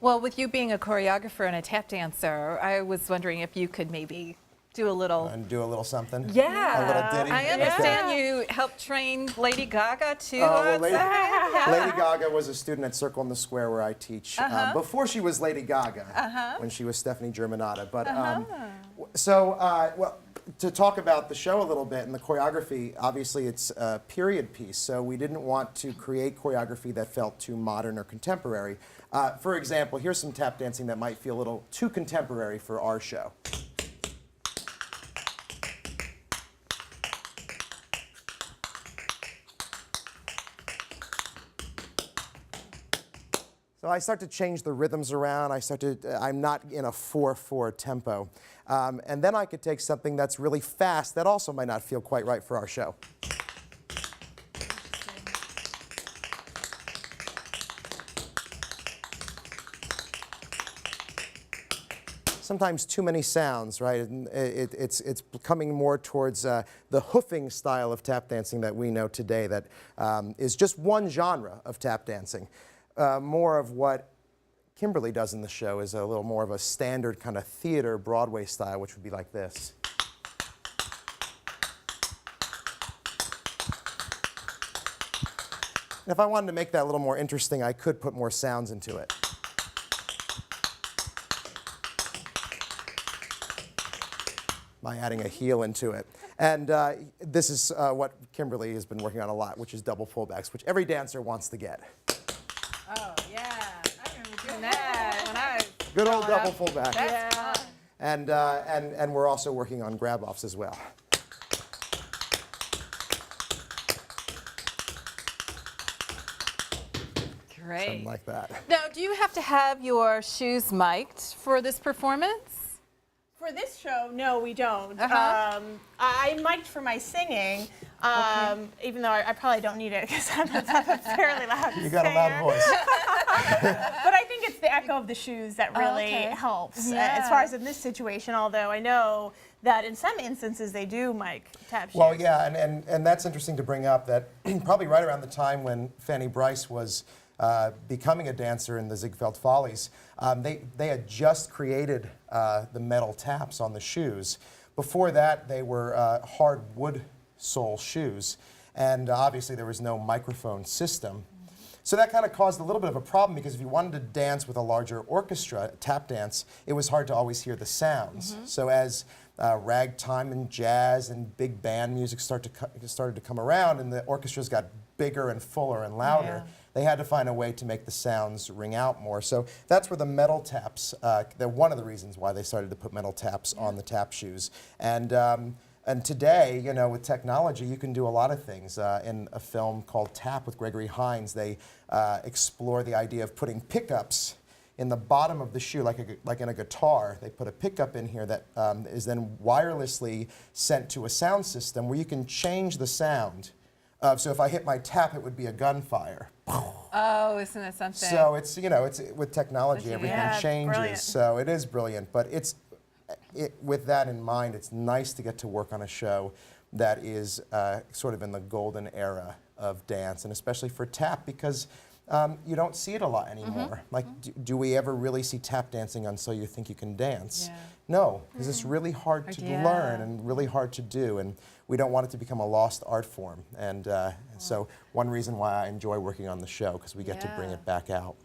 Well, with you being a choreographer and a tap dancer, I was wondering if you could maybe do a little... And do a little something? Yeah. A little ditty? I understand you helped train Lady Gaga, too. Well, Lady Gaga was a student at Circle in the Square where I teach. Before she was Lady Gaga, when she was Stephanie Germanotta. But, well, to talk about the show a little bit and the choreography, obviously it's a period piece, so we didn't want to create choreography that felt too modern or contemporary. For example, here's some tap dancing that might feel a little too contemporary for our show. So I start to change the rhythms around. I'm not in a 4/4 tempo. And then I could take something that's really fast that also might not feel quite right for our show. Sometimes too many sounds, right? And it's coming more towards the hoofing style of tap dancing that we know today that is just one genre of tap dancing. More of what Kimberly does in the show is a little more of a standard kind of theater Broadway style, which would be like this. And if I wanted to make that a little more interesting, I could put more sounds into it. By adding a heel into it. And this is what Kimberly has been working on a lot, which is double pullbacks, which every dancer wants to get. Oh, yeah. I remember doing that when I was good old double pullback. That's fun. And we're also working on grab-offs as well. Great. Something like that. Now, do you have to have your shoes mic'd for this performance? For this show, no, we don't. I mic'd for my singing, even though I probably don't need it because I'm a fairly loud You got a loud voice. But I think it's the echo of the shoes that really helps as far as in this situation, although I know that in some instances they do mic tap shoes. Well, yeah, and that's interesting to bring up that probably right around the time when Fanny Brice was becoming a dancer in the Ziegfeld Follies, they had just created the metal taps on the shoes. Before that, they were hard wood sole shoes, and obviously there was no microphone system. So that kind of caused a little bit of a problem because if you wanted to dance with a larger orchestra, tap dance, it was hard to always hear the sounds. So as ragtime and jazz and big band music started to come around and the orchestras got bigger and fuller and louder, they had to find a way to make the sounds ring out more. So that's where the metal taps, they're one of the reasons why they started to put metal taps on the tap shoes. And today, you know, with technology, you can do a lot of things. In a film called Tap with Gregory Hines, they explore the idea of putting pickups in the bottom of the shoe, like in a guitar. They put a pickup in here that is then wirelessly sent to a sound system where you can change the sound. So if I hit my tap, it would be a gunfire. Oh, isn't that something? So it's, you know, it's with technology, everything changes. Brilliant. So it is brilliant, but with that in mind, it's nice to get to work on a show that is sort of in the golden era of dance, and especially for tap, because you don't see it a lot anymore. Like, do we ever really see tap dancing on So You Think You Can Dance? No, because it's really hard to learn and really hard to do, and we don't want it to become a lost art form. And so one reason why I enjoy working on the show, because we get to bring it back out.